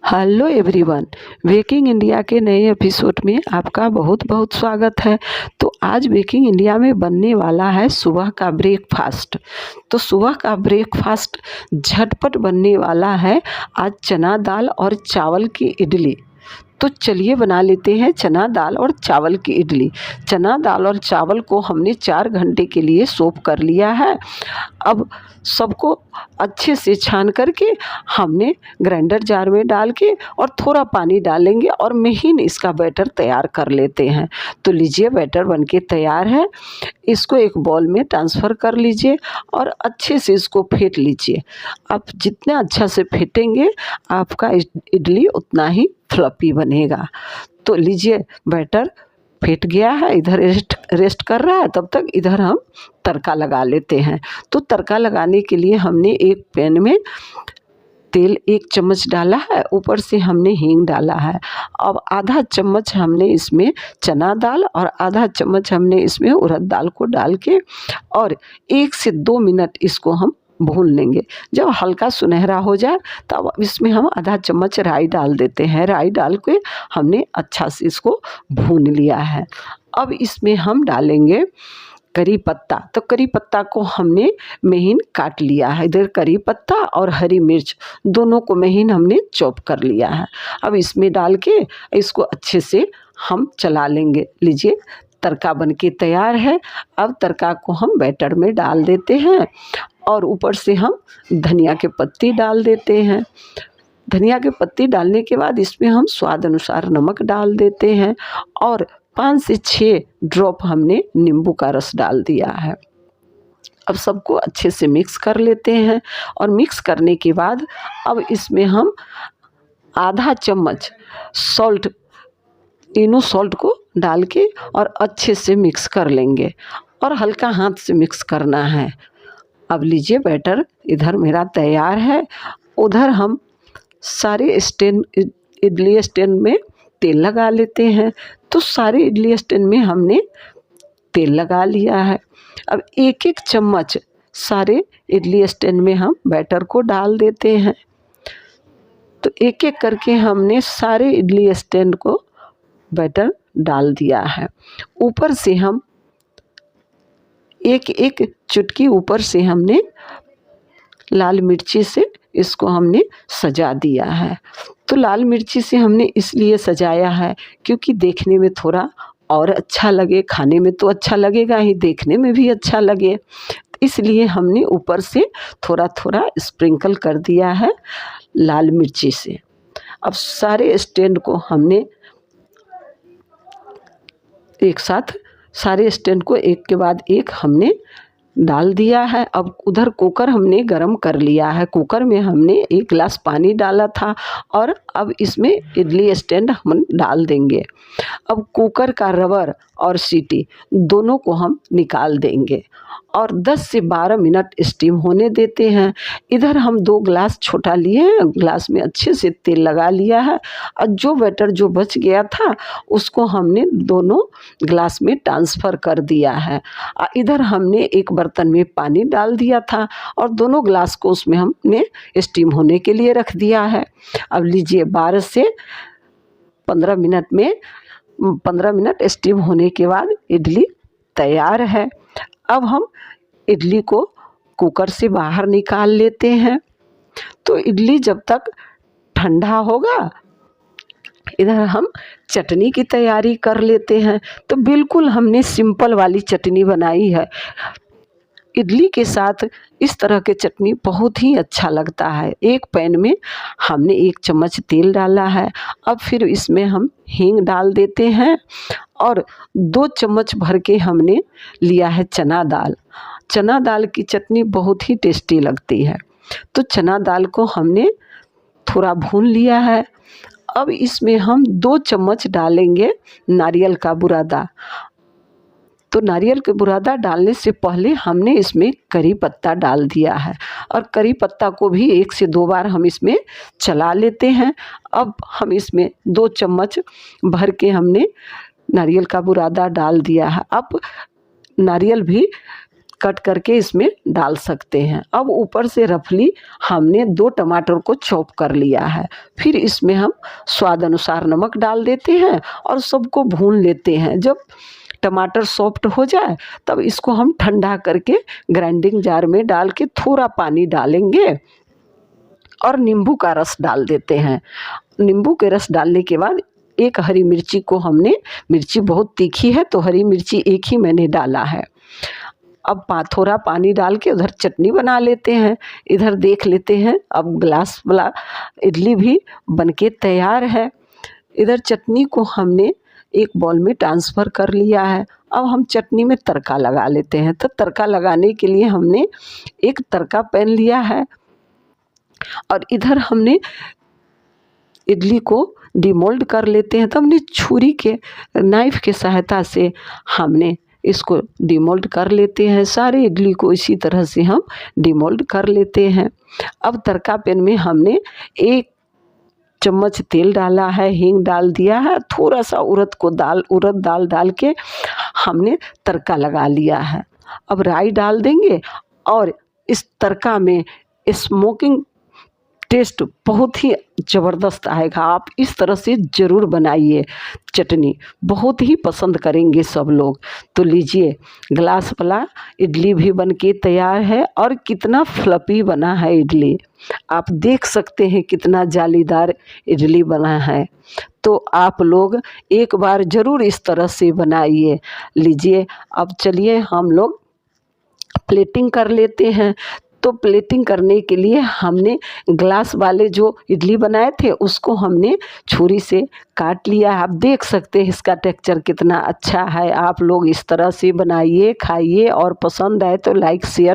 Hello everyone, baking India के नए episode में आपका बहुत बहुत स्वागत है। तो आज बेकिंग इंडिया में बनने वाला है सुबह का ब्रेकफास्ट। तो सुबह का ब्रेकफास्ट झटपट बनने वाला है आज चना दाल और चावल की इडली। तो चलिए बना लेते हैं चना दाल और चावल की इडली। चना दाल और चावल को हमने 4 घंटे के लिए सोक कर लिया है। अब सबको अच्छे से छान करके हमने ग्राइंडर जार में डाल के और थोड़ा पानी डालेंगे और महीन इसका बैटर तैयार कर लेते हैं। तो लीजिए बैटर बनके तैयार है। इसको एक बॉल में ट्रांसफ़र कर लीजिए और अच्छे से इसको फेंट लीजिए। आप जितना अच्छा से फेंटेंगे आपका इडली उतना ही फ्लफी बनेगा। तो लीजिए बैटर फेंट गया है, इधर रेस्ट कर रहा है, तब तक इधर हम तड़का लगा लेते हैं। तो तड़का लगाने के लिए हमने एक पैन में तेल 1 चम्मच डाला है, ऊपर से हमने हींग डाला है। अब आधा चम्मच हमने इसमें चना दाल और आधा चम्मच हमने इसमें उड़द दाल को डाल के और 1 से 2 मिनट इसको हम भून लेंगे। जब हल्का सुनहरा हो जाए तब इसमें हम आधा चम्मच राई डाल देते हैं। राई डाल के हमने अच्छा से इसको भून लिया है। अब इसमें हम डालेंगे करी पत्ता। तो करी पत्ता को हमने महीन काट लिया है। इधर करी पत्ता और हरी मिर्च दोनों को महीन हमने चॉप कर लिया है। अब इसमें डाल के इसको अच्छे से हम चला लेंगे। लीजिए तड़का बनके तैयार है। अब तड़का को हम बैटर में डाल देते हैं और ऊपर से हम धनिया के पत्ती डाल देते हैं। धनिया के पत्ती डालने के बाद इसमें हम स्वाद अनुसार नमक डाल देते हैं और 5 से 6 ड्रॉप हमने नींबू का रस डाल दिया है। अब सबको अच्छे से मिक्स कर लेते हैं और मिक्स करने के बाद अब इसमें हम आधा चम्मच सॉल्ट, इनो सॉल्ट को डाल के और अच्छे से मिक्स कर लेंगे और हल्का हाथ से मिक्स करना है। अब लीजिए बैटर इधर मेरा तैयार है। उधर हम सारे स्टैंड इडली स्टैंड में तेल लगा लेते हैं। तो सारे इडली स्टैंड में हमने तेल लगा लिया है। अब 1-1 चम्मच सारे इडली स्टैंड में हम बैटर को डाल देते हैं। तो एक-एक करके हमने सारे इडली स्टैंड को बैटर डाल दिया है। ऊपर से हम एक-एक चुटकी ऊपर से हमने लाल मिर्ची से इसको हमने सजा दिया है। तो लाल मिर्ची से हमने इसलिए सजाया है क्योंकि देखने में थोड़ा और अच्छा लगे, खाने में तो अच्छा लगेगा ही, देखने में भी अच्छा लगे, इसलिए हमने ऊपर से थोड़ा थोड़ा स्प्रिंकल कर दिया है लाल मिर्ची से। अब सारे स्टैंड को हमने एक साथ सारे स्टैंड को एक के बाद एक हमने डाल दिया है। अब उधर कुकर हमने गरम कर लिया है। कुकर में हमने 1 गिलास पानी डाला था और अब इसमें इडली स्टैंड हम डाल देंगे। अब कुकर का रबर और सीटी दोनों को हम निकाल देंगे और 10 से 12 मिनट स्टीम होने देते हैं। इधर हम 2 गिलास छोटा लिए हैं, गिलास में अच्छे से तेल लगा लिया है और जो बैटर जो बच गया था उसको हमने दोनों गिलास में ट्रांसफ़र कर दिया है। इधर हमने एक बर्तन में पानी डाल दिया था और दोनों गिलास को उसमें हमने स्टीम होने के लिए रख दिया है। अब लीजिए 12 से 15 मिनट में 15 मिनट स्टीम होने के बाद इडली तैयार है। अब हम इडली को कुकर से बाहर निकाल लेते हैं। तो इडली जब तक ठंडा होगा इधर हम चटनी की तैयारी कर लेते हैं। तो बिल्कुल हमने सिंपल वाली चटनी बनाई है। इडली के साथ इस तरह के चटनी बहुत ही अच्छा लगता है। एक पैन में हमने 1 चम्मच तेल डाला है। अब फिर इसमें हम हींग डाल देते हैं और 2 चम्मच भर के हमने लिया है चना दाल। चना दाल की चटनी बहुत ही टेस्टी लगती है। तो चना दाल को हमने थोड़ा भून लिया है। अब इसमें हम 2 चम्मच डालेंगे नारियल का बुरादा। तो नारियल के बुरादा डालने से पहले हमने इसमें करी पत्ता डाल दिया है और करी पत्ता को भी 1 से 2 बार हम इसमें चला लेते हैं। अब हम इसमें 2 चम्मच भर के हमने नारियल का बुरादा डाल दिया है। अब नारियल भी कट करके इसमें डाल सकते हैं। अब ऊपर से रफली हमने 2 टमाटर को चॉप कर लिया है। फिर इसमें हम स्वाद अनुसार नमक डाल देते हैं और सबको भून लेते हैं। जब टमाटर सॉफ्ट हो जाए तब इसको हम ठंडा करके ग्राइंडिंग जार में डाल के थोड़ा पानी डालेंगे और नींबू का रस डाल देते हैं। नींबू के रस डालने के बाद एक हरी मिर्ची को हमने, मिर्ची बहुत तीखी है तो हरी मिर्ची एक ही मैंने डाला है। अब थोड़ा पानी डाल के उधर चटनी बना लेते हैं। इधर देख लेते हैं, अब ग्लास वाला इडली भी बनके तैयार है। इधर चटनी को हमने एक बाउल में ट्रांसफ़र कर लिया है। अब हम चटनी में तड़का लगा लेते हैं। तो तड़का लगाने के लिए हमने एक तड़का पैन लिया है और इधर हमने इडली को डिमोल्ड कर लेते हैं। तो हमने छुरी के नाइफ़ के सहायता से हमने इसको डिमोल्ड कर लेते हैं। सारे इडली को इसी तरह से हम डिमोल्ड कर लेते हैं। अब तड़का पैन में हमने 1 चम्मच तेल डाला है, हींग डाल दिया है, थोड़ा सा उड़द दाल डाल के हमने तड़का लगा लिया है। अब राई डाल देंगे और इस तड़का में स्मोकिंग टेस्ट बहुत ही ज़बरदस्त आएगा। आप इस तरह से ज़रूर बनाइए, चटनी बहुत ही पसंद करेंगे सब लोग। तो लीजिए, ग्लास वाला इडली भी बनके तैयार है और कितना फ्लफी बना है इडली। आप देख सकते हैं कितना जालीदार इडली बना है। तो आप लोग एक बार ज़रूर इस तरह से बनाइए। लीजिए, अब चलिए हम लोग प्लेटिंग कर लेते हैं। तो प्लेटिंग करने के लिए हमने ग्लास वाले जो इडली बनाए थे उसको हमने छुरी से काट लिया। आप देख सकते हैं इसका टेक्सचर कितना अच्छा है। आप लोग इस तरह से बनाइए, खाइए और पसंद आए तो लाइक शेयर